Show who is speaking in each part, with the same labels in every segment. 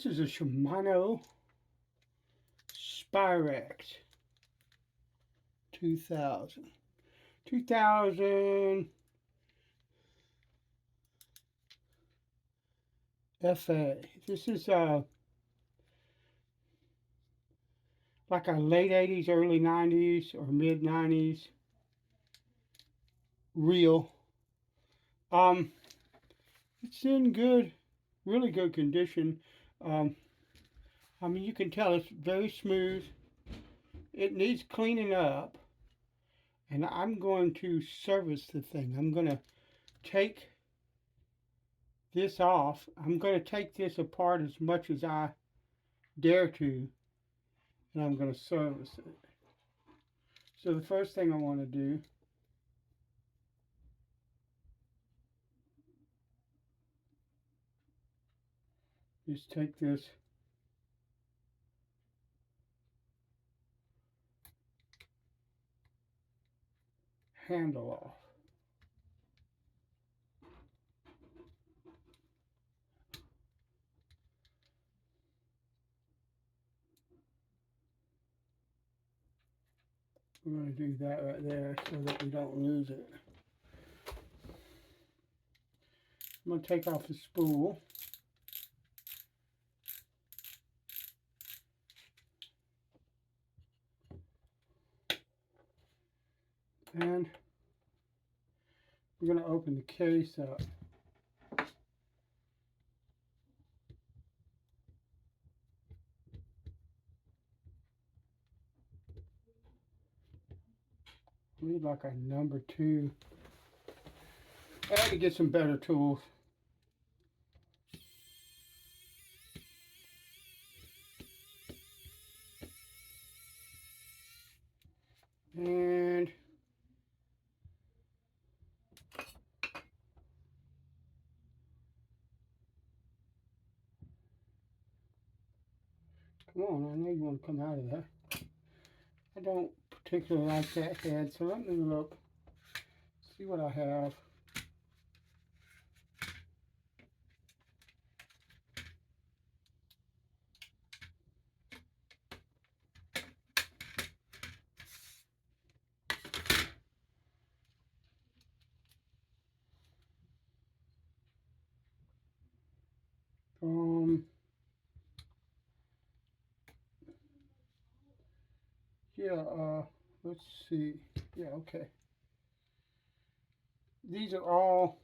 Speaker 1: This is a Shimano Spirex 2000. 2000 FA. This is like a late 80s, early 90s, or mid 90s reel. It's in good, really good condition. Um, I mean, you can tell it's very smooth. It needs cleaning up, and I'm going to service the thing. I'm going to take this off. I'm going to take this apart as much as I dare to, and I'm going to service it. So the first thing I want to do is take this handle off. We're going to do that right there so that we don't lose it. I'm going to take off the spool. And we're going to open the case up. I need like a number 2. I had to get some better tools. And come on, I know you want to come out of there. I don't particularly like that head, so let me look, see what I have. Yeah, let's see. Yeah, okay. These are all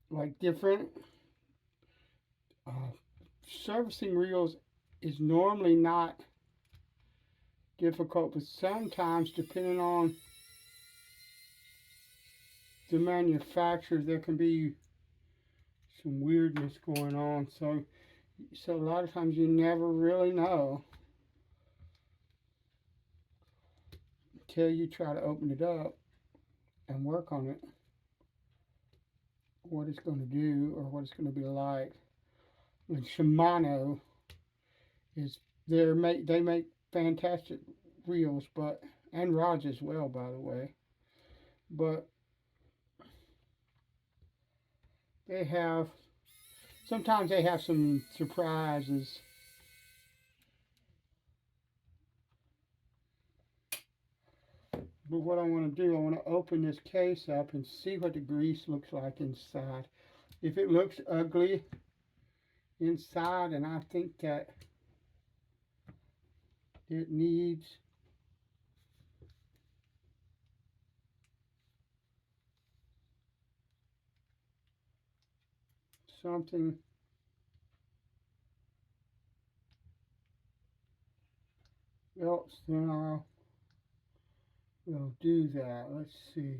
Speaker 1: like different. Servicing reels is normally not difficult, but sometimes depending on the manufacturer, there can be some weirdness going on. So a lot of times you never really know until you try to open it up and work on it, what it's going to do or what it's going to be like. And Shimano is they make fantastic reels, but and rods as well, by the way. But they have sometimes they have some surprises. But what I want to do, I want to open this case up and see what the grease looks like inside. If it looks ugly inside, and I think that it needs something else, then we'll do that. Let's see.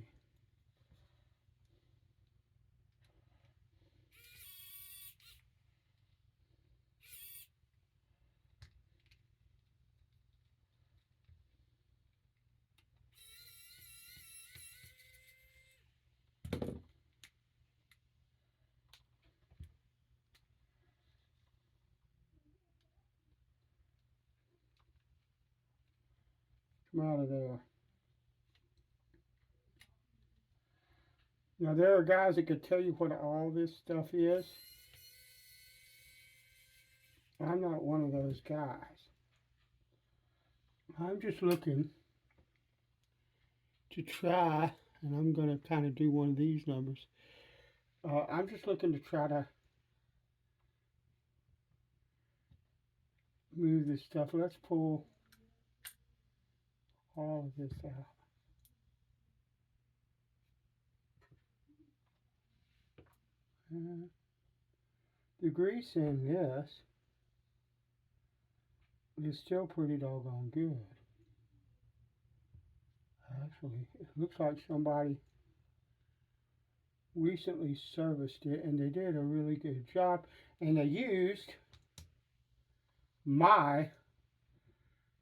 Speaker 1: Come out of there. Now there are guys that could tell you what all this stuff is. I'm not one of those guys. I'm just looking to try, and I'm going to kind of do one of these numbers. I'm just looking to try to move this stuff. Let's pull all of this out. The grease in this is still pretty doggone good. Actually, it looks like somebody recently serviced it and they did a really good job, and they used my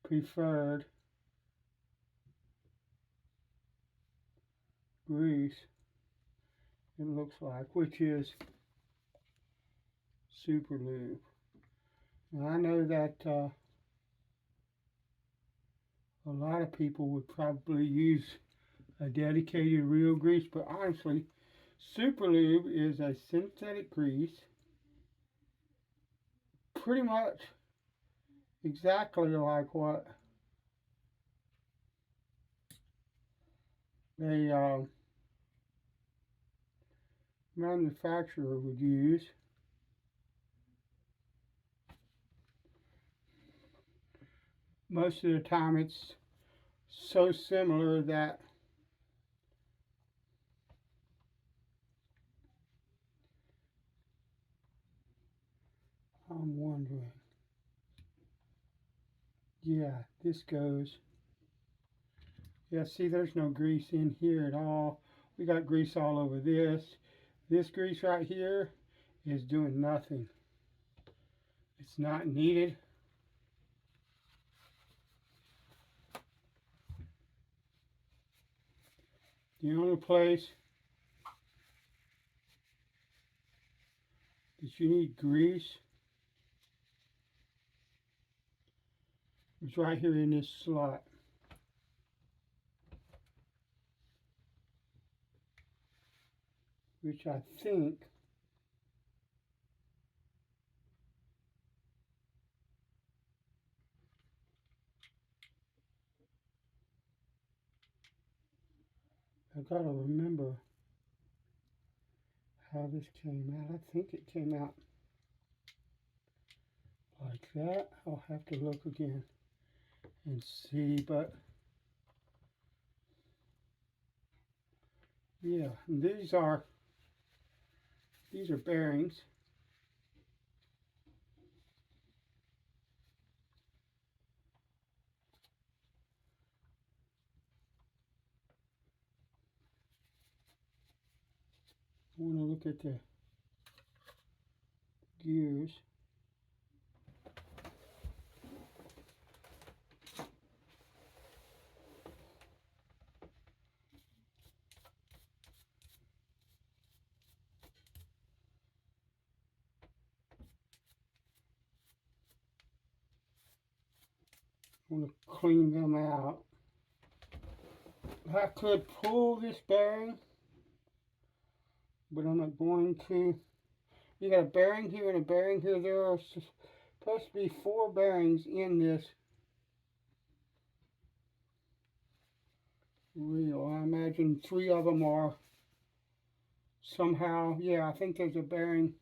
Speaker 1: preferred grease, it looks like, which is Super Lube. Now I know that a lot of people would probably use a dedicated real grease, but honestly, Super Lube is a synthetic grease, pretty much exactly like what a manufacturer would use. Most of the time it's so similar that I'm wondering. Yeah, this goes. Yeah, see, there's no grease in here at all. We got grease all over this. This grease right here is doing nothing. It's not needed. The only place that you need grease is right here in this slot. Which I think I gotta remember how this came out. I think it came out like that. I'll have to look again and see, but yeah, and these are bearings. I want to look at the gears. I want to clean them out. I could pull this bearing, but I'm not going to. You got a bearing here and a bearing here. There are supposed to be 4 bearings in this reel. I imagine 3 of them are somehow, yeah, I think there's a bearing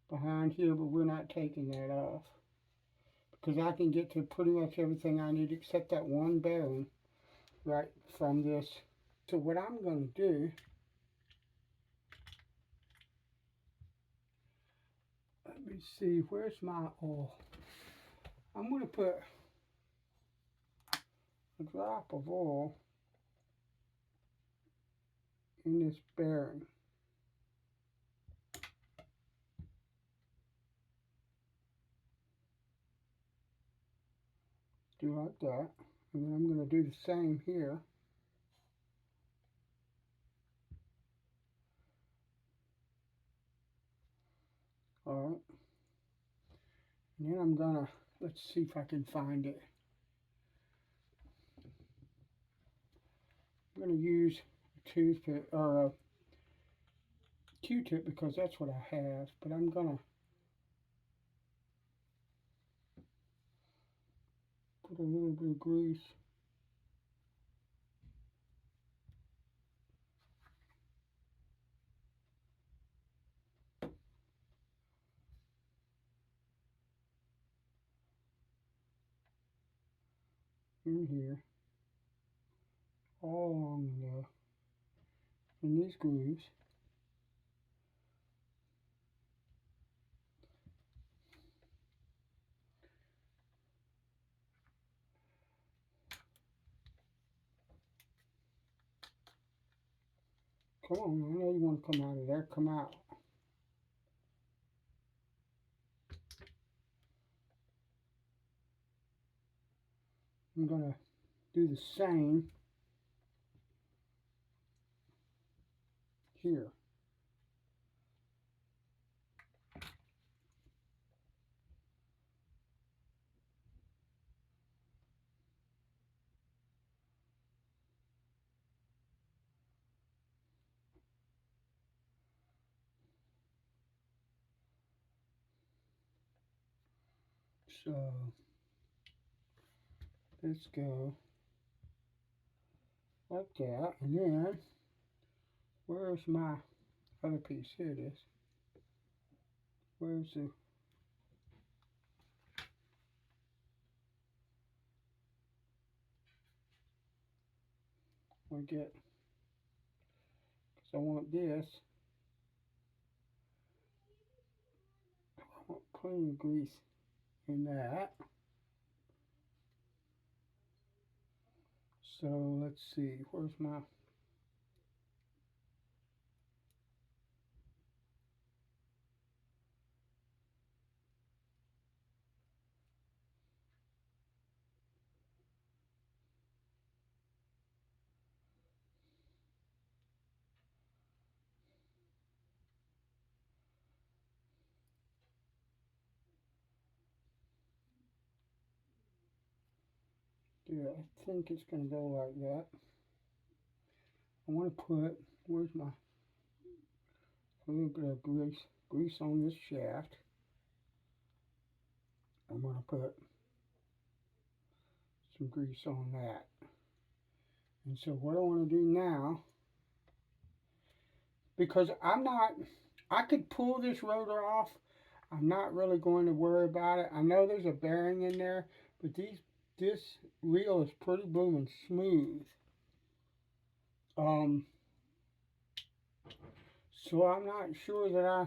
Speaker 1: behind here, but we're not taking that off because I can get to pretty much everything I need except that one bearing right from this. So what I'm going to do, let me see, where's my oil? I'm going to put a drop of oil in this bearing. Do like that. And then I'm going to do the same here. Alright. And then I'm going to, let's see if I can find it. I'm going to use a toothpick or a Q-tip because that's what I have. But I'm going to Put a little bit of grease. In here, all along in these grooves. Come on, I know you want to come out of there. Come out. I'm gonna do the same here. So let's go like that, and then where's my other piece? Here it is. Where's the I get? Because I want this. I want plenty of grease in that. So let's see. Where's my? Yeah, I think it's gonna go like that. I want to put. Where's my? A little bit of grease on this shaft. I'm gonna put some grease on that. And so what I want to do now, because I could pull this rotor off. I'm not really going to worry about it. I know there's a bearing in there, but this reel is pretty blooming smooth. So I'm not sure that I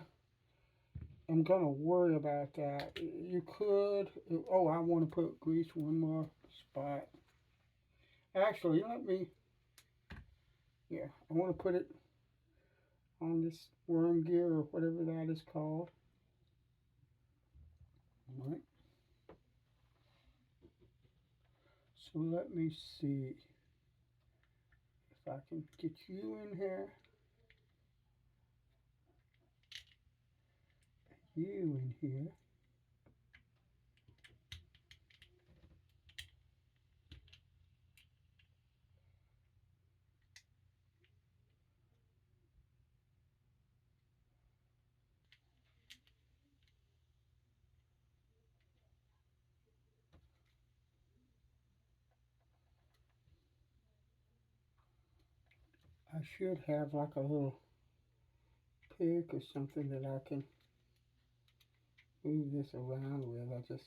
Speaker 1: am going to worry about that. You could, oh, I want to put grease one more spot. Actually, yeah, I want to put it on this worm gear or whatever that is called. All right. So let me see if I can get you in here. You in here. I should have like a little pick or something that I can move this around with.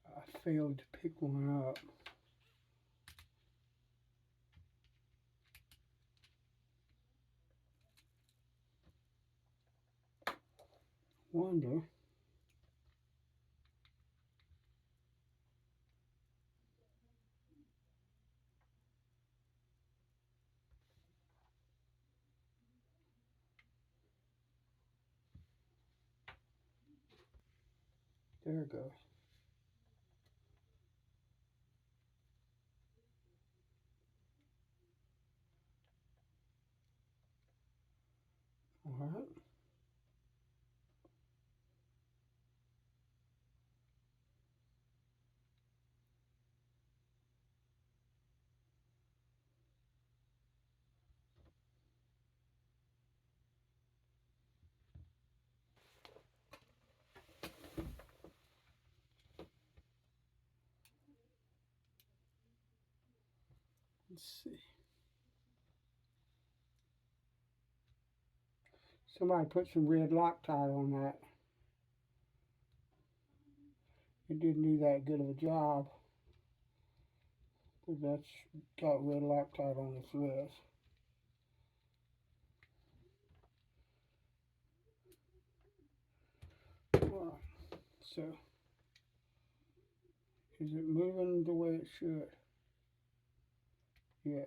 Speaker 1: I failed to pick one up. Wonder. There it goes. All right. Let's see. Somebody put some red Loctite on that. It didn't do that good of a job. Because that's got red Loctite on the threads. Alright, so is it moving the way it should? Yes.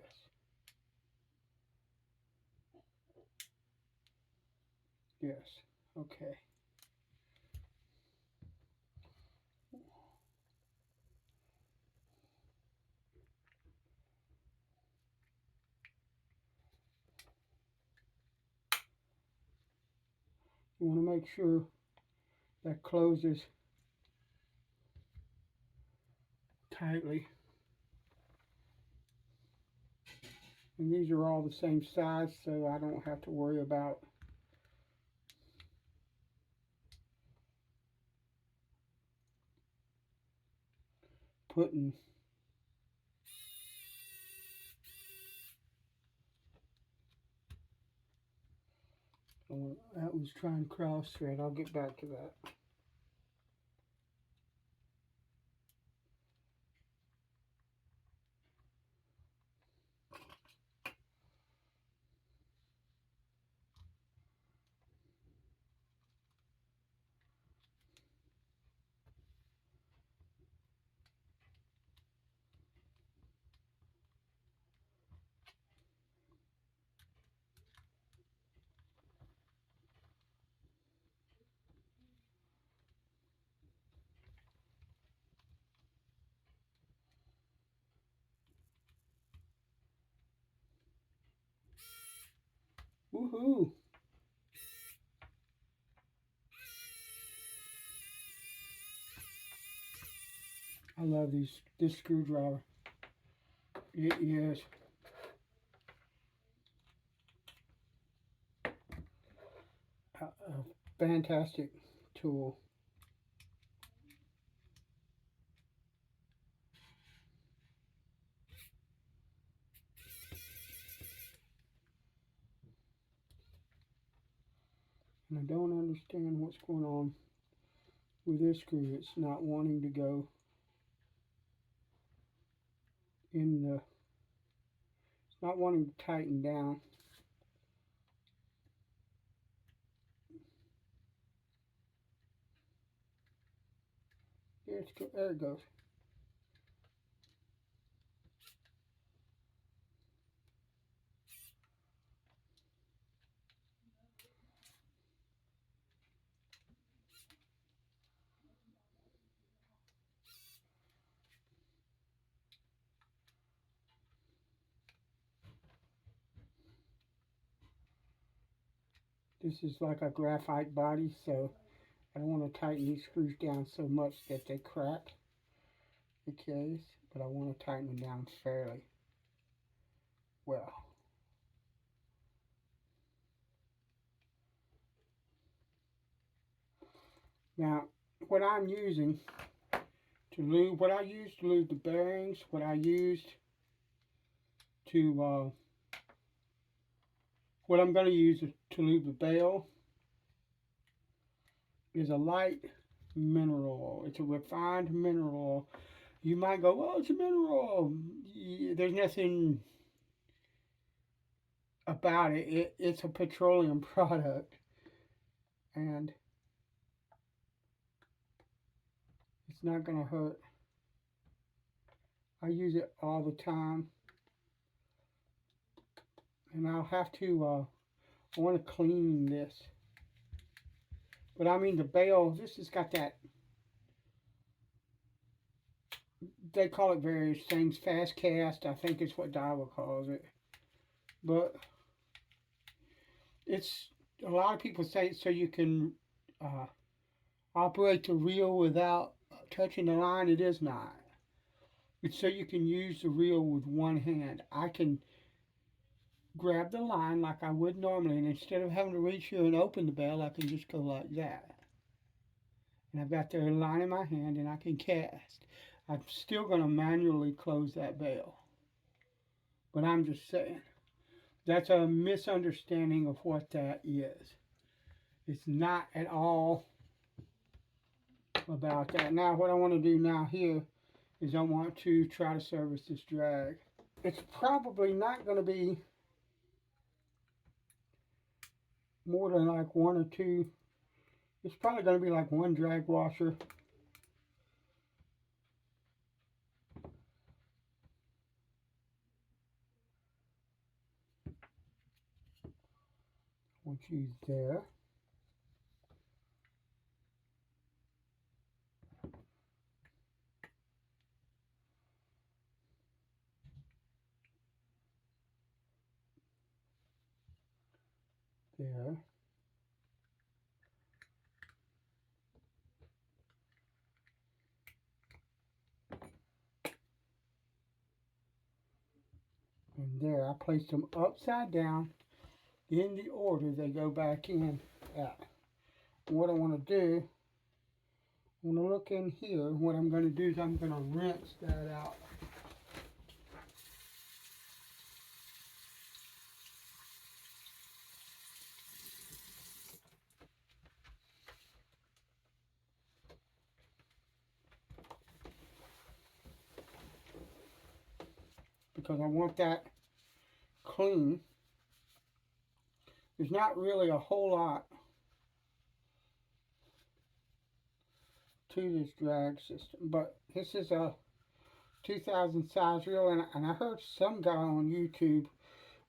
Speaker 1: Yes. Okay. You want to make sure that closes tightly. And these are all the same size, so I don't have to worry about putting that was trying cross thread. I'll get back to that. Woohoo! I love this screwdriver. It is a fantastic tool. And I don't understand what's going on with this screw. It's not wanting to go in the, it's not wanting to tighten down. There it goes. This is like a graphite body, so I don't want to tighten these screws down so much that they crack the case, but I want to tighten them down fairly well. Now, what I'm using to lube, what I used to lube the bearings, what I used to, what I'm going to use to lube the bale is a light mineral oil. It's a refined mineral oil. You might go, well, it's a mineral oil. There's nothing about it. It's a petroleum product. And it's not going to hurt. I use it all the time. And I'll have to, I want to clean this. But I mean the bale, this has got that, they call it various things, fast cast, I think it's what Daiwa calls it. But it's, a lot of people say it's so you can operate the reel without touching the line. It is not. It's so you can use the reel with one hand. I can grab the line like I would normally, and instead of having to reach here and open the bale, I can just go like that. And I've got the line in my hand and I can cast. I'm still going to manually close that bale. But I'm just saying, that's a misunderstanding of what that is. It's not at all about that. Now, what I want to do now here is I want to try to service this drag. It's probably not going to be more than like one or two. It's probably going to be like one drag washer. Which is there. There. And there, I placed them upside down in the order they go back in at. What I want to do, I want to look in here. What I'm going to do is I'm going to rinse that out. Because I want that clean. There's not really a whole lot to this drag system, but this is a 2000 size reel, and I heard some guy on YouTube,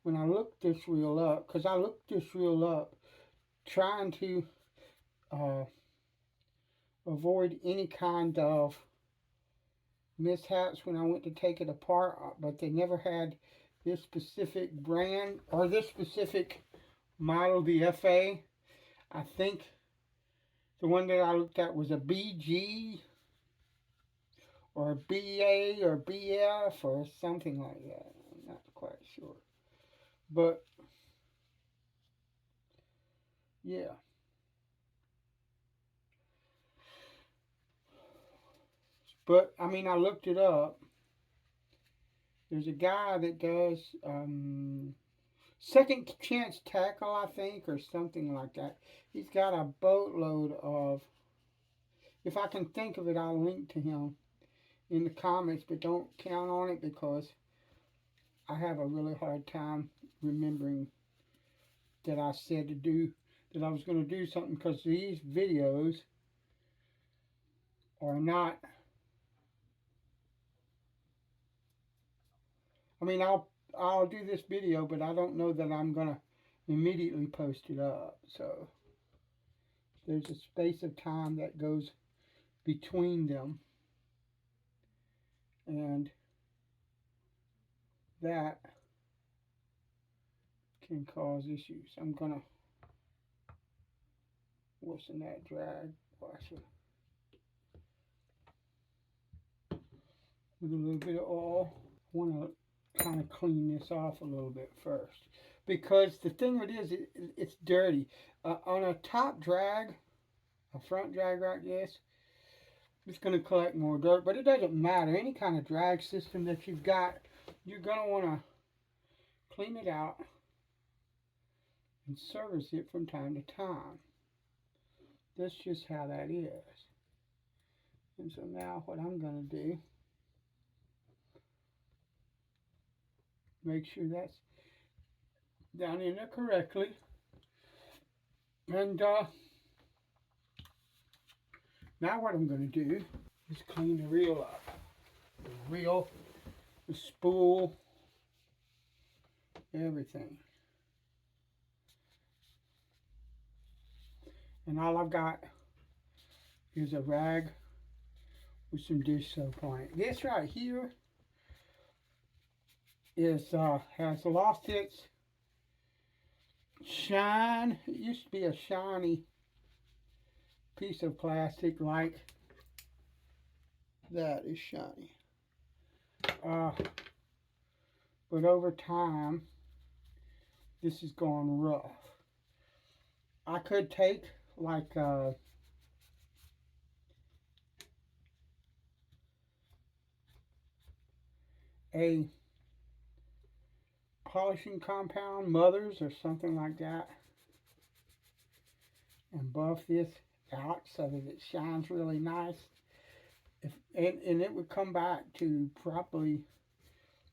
Speaker 1: when I looked this reel up, because I looked this reel up trying to avoid any kind of mishaps when I went to take it apart, but they never had this specific brand or this specific model, the FA. I think the one that I looked at was a BG or a BA or BF or something like that. I'm not quite sure. But yeah. But I mean, I looked it up. There's a guy that does Second Chance Tackle, I think, or something like that. He's got a boatload of. If I can think of it, I'll link to him in the comments, but don't count on it because I have a really hard time remembering that I said that I was going to do something, because these videos are not. I mean, I'll do this video, but I don't know that I'm gonna immediately post it up. So there's a space of time that goes between them, and that can cause issues. I'm gonna worsen that drag washer with a little bit of oil. I want to kind of clean this off a little bit first, because the thing with it is it's dirty. On a top drag, a front drag like this, it's going to collect more dirt, but it doesn't matter. Any kind of drag system that you've got, you're going to want to clean it out and service it from time to time. That's just how that is. And so now what I'm going to do, make sure that's down in there correctly. And now what I'm going to do is clean the reel up. The reel, the spool, everything. And all I've got is a rag with some dish soap on it. This right here is has lost its shine. It used to be a shiny piece of plastic like that is shiny. But over time, this has gone rough. I could take like a polishing compound, Mothers or something like that, and buff this out so that it shines really nice. And it would come back to probably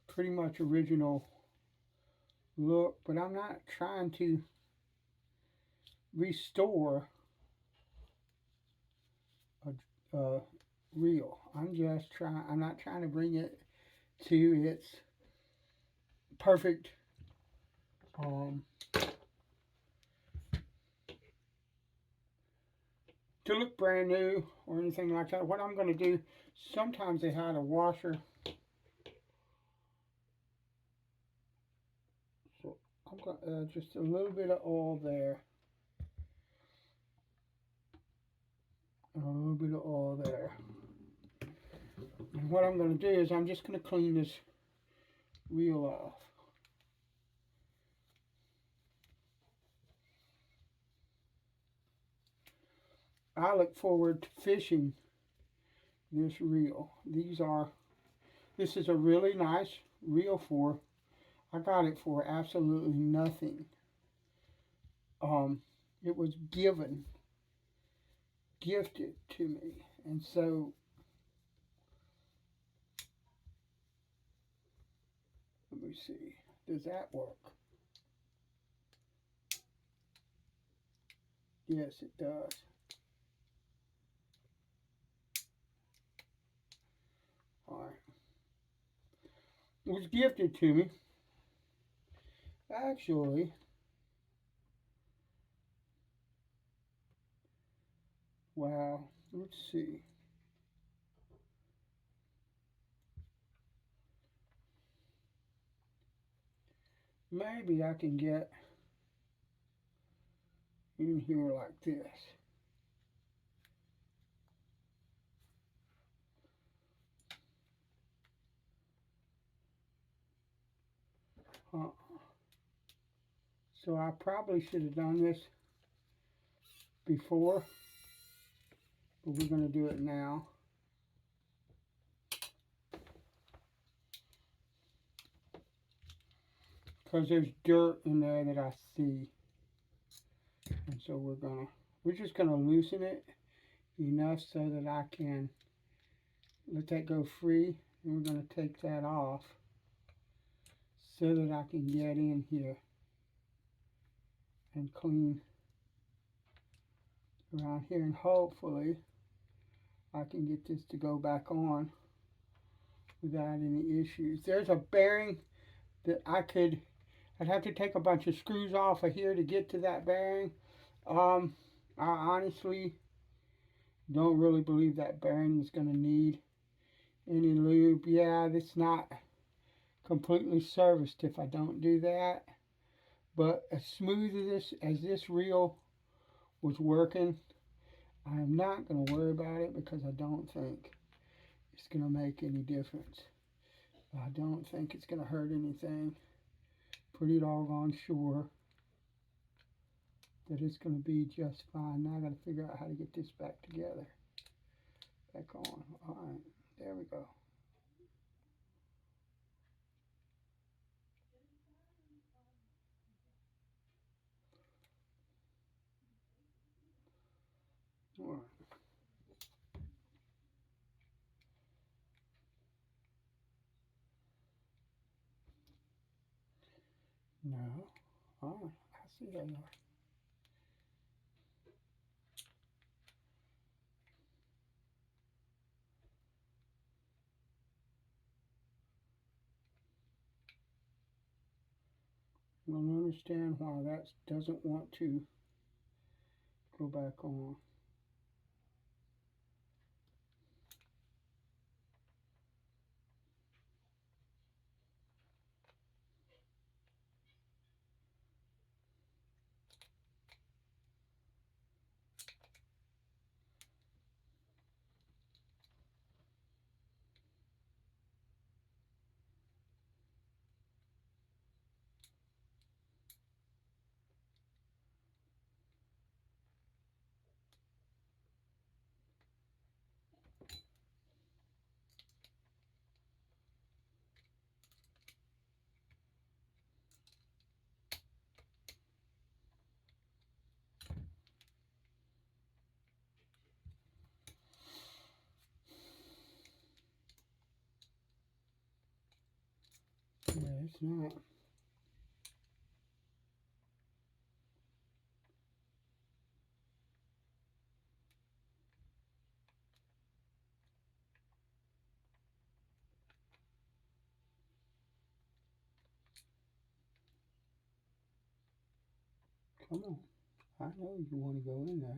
Speaker 1: pretty much original look, but I'm not trying to restore a reel. I'm not trying to bring it to its perfect to look brand new or anything like that. What I'm going to do, sometimes they had a washer, so I'm going to add just a little bit of oil there, and a little bit of oil there. And what I'm going to do is I'm just going to clean this reel off. I look forward to fishing this reel. This is a really nice reel for, I got it for absolutely nothing. It was gifted to me. And so, let me see, does that work? Yes, it does. Alright. It was gifted to me. Actually, wow, let's see. Maybe I can get in here like this. So I probably should have done this before, but we're going to do it now. Because there's dirt in there that I see. And so we're just going to loosen it enough so that I can let that go free. And we're going to take that off so that I can get in here and clean around here, and hopefully I can get this to go back on without any issues. There's a bearing that I'd have to take a bunch of screws off of here to get to that bearing. I honestly don't really believe that bearing is going to need any lube. Yeah, it's not completely serviced if I don't do that. But as smooth as this reel was working, I'm not going to worry about it because I don't think it's going to make any difference. I don't think it's going to hurt anything. Pretty doggone sure that it's going to be just fine. Now I got to figure out how to get this back together. Back on. Alright, there we go. Alright. No. Alright, I see how you are. I don't understand why that doesn't want to go back on. it's not. Come on. I know you want to go in there.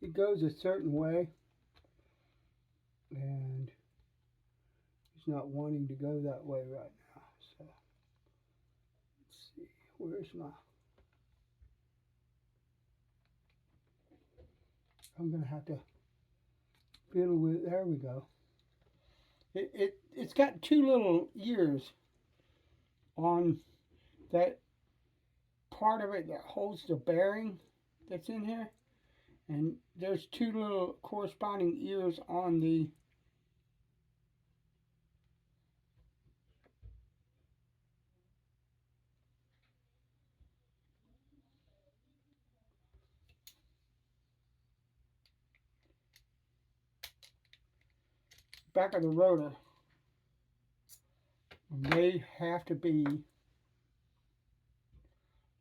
Speaker 1: It goes a certain way, and he's not wanting to go that way right now. So let's see. Where's my? I'm gonna have to fiddle with. There we go. It's got two little ears on that part of it that holds the bearing that's in here, and there's two little corresponding ears on the back of the rotor. They have to be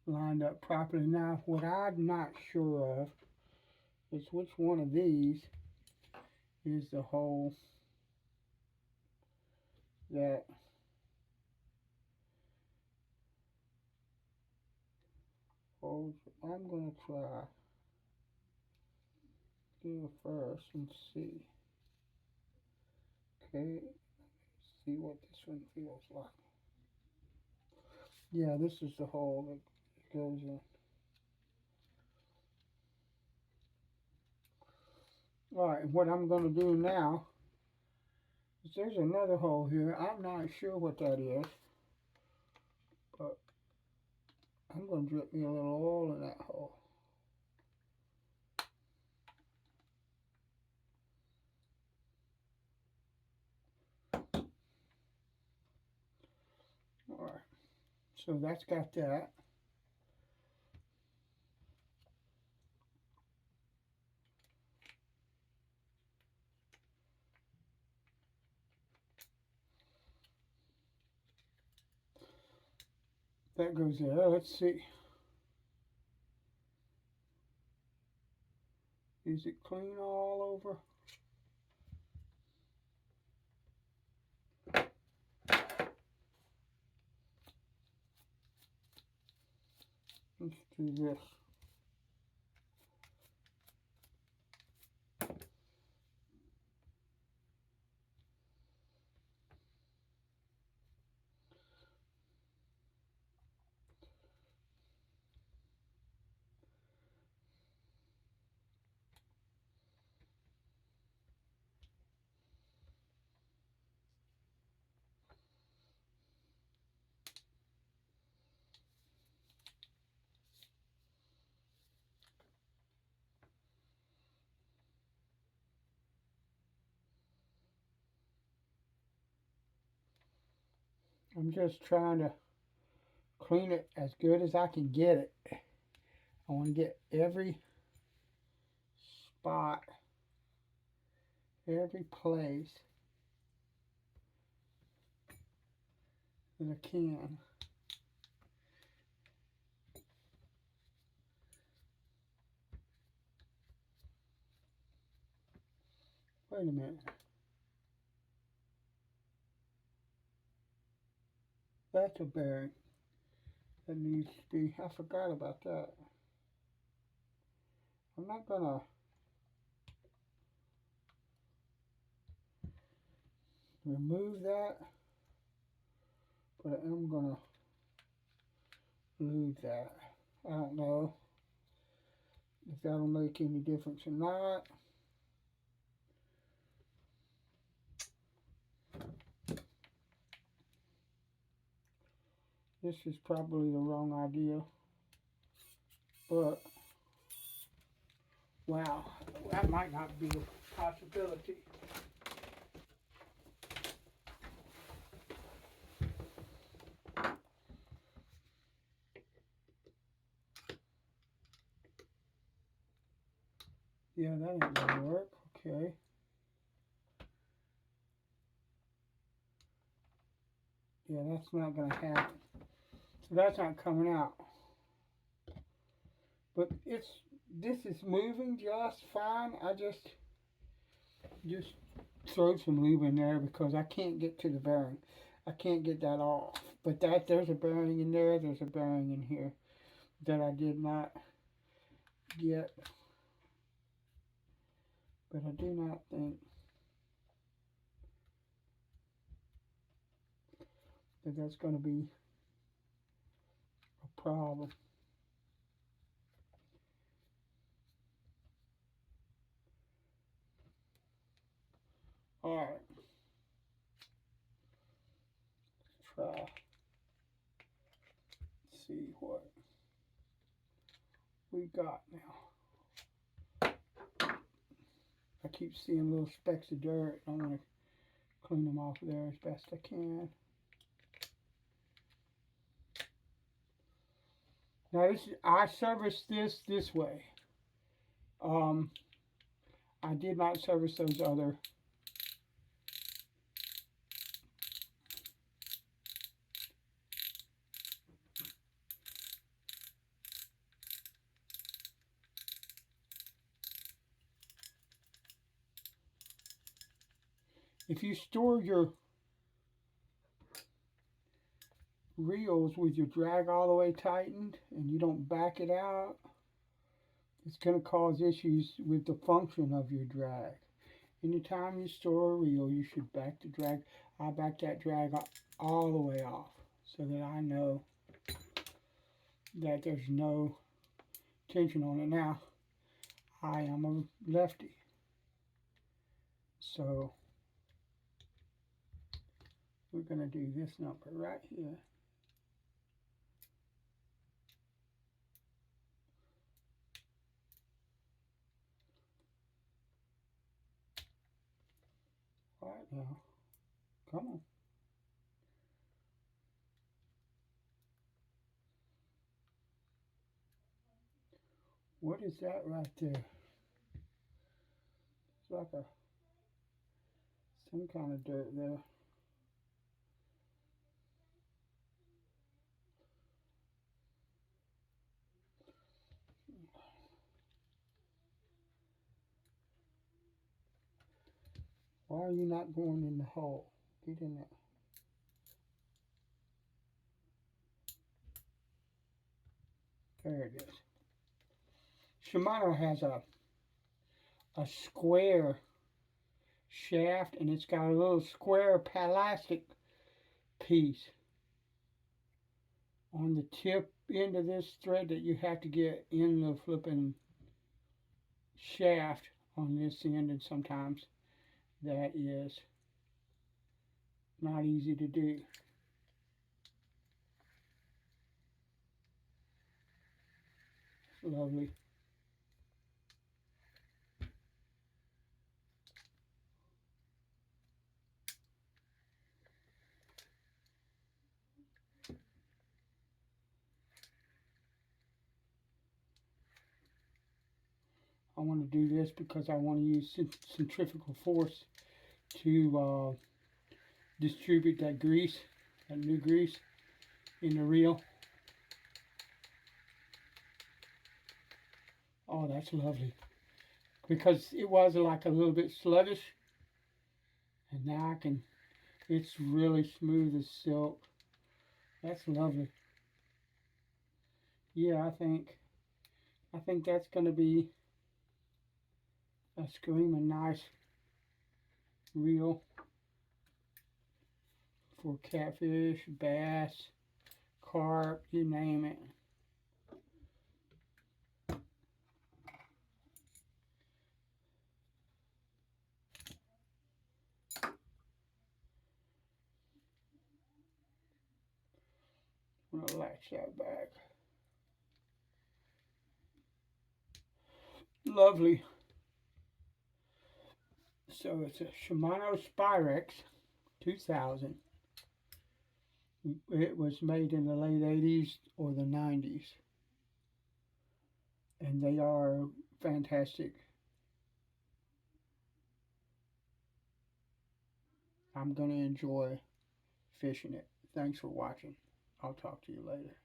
Speaker 1: lined up properly. Now, what I'm not sure of is which one of these is the hole that holds. I'm going to try here first and see. Okay, see what this one feels like. Yeah, this is the hole that goes in. Alright, what I'm going to do now is there's another hole here. I'm not sure what that is, but I'm going to drip me a little oil in that hole. Alright, so that's got that. That goes there. Let's see. Is it clean all over? Let's do this. I'm just trying to clean it as good as I can get it. I want to get every spot, every place that I can. Wait a minute. That's a bearing that needs to be. I forgot about that. I'm not gonna remove that, but I am gonna leave that. I don't know if that'll make any difference or not. This is probably the wrong idea, but wow, that might not be a possibility. Yeah, that ain't gonna work. Okay. Yeah, that's not gonna happen. So that's not coming out. But this is moving just fine. I just throw some lube in there because I can't get to the bearing. I can't get that off. But there's a bearing in there. There's a bearing in here that I did not get. But I do not think that that's going to be a problem. All right. Let's try. See what we got now. I keep seeing little specks of dirt. I want to clean them off there as best I can. Now I serviced this way. I did not service those other. If you store your reels with your drag all the way tightened and you don't back it out, it's going to cause issues with the function of your drag. Anytime you store a reel, you should back the drag. I back that drag all the way off so that I know that there's no tension on it. Now, I am a lefty, so we're going to do this number right here. Right now, come on. What is that right there? It's like some kind of dirt there. Why are you not going in the hole? Get in there. There it is. Shimano has a square shaft, and it's got a little square plastic piece on the tip end of this thread that you have to get in the flipping shaft on this end, and sometimes that is not easy to do. Lovely. I want to do this because I want to use centrifugal force to distribute that grease, that new grease in the reel. Oh, that's lovely. Because it was like a little bit sluggish, and now it's really smooth as silk. That's lovely. Yeah, I think that's going to be a screaming nice reel for catfish, bass, carp, you name it. I'm going to latch that back. Lovely. So it's a Shimano Spirex 2000. It was made in the late 80s or the 90s. And they are fantastic. I'm going to enjoy fishing it. Thanks for watching. I'll talk to you later.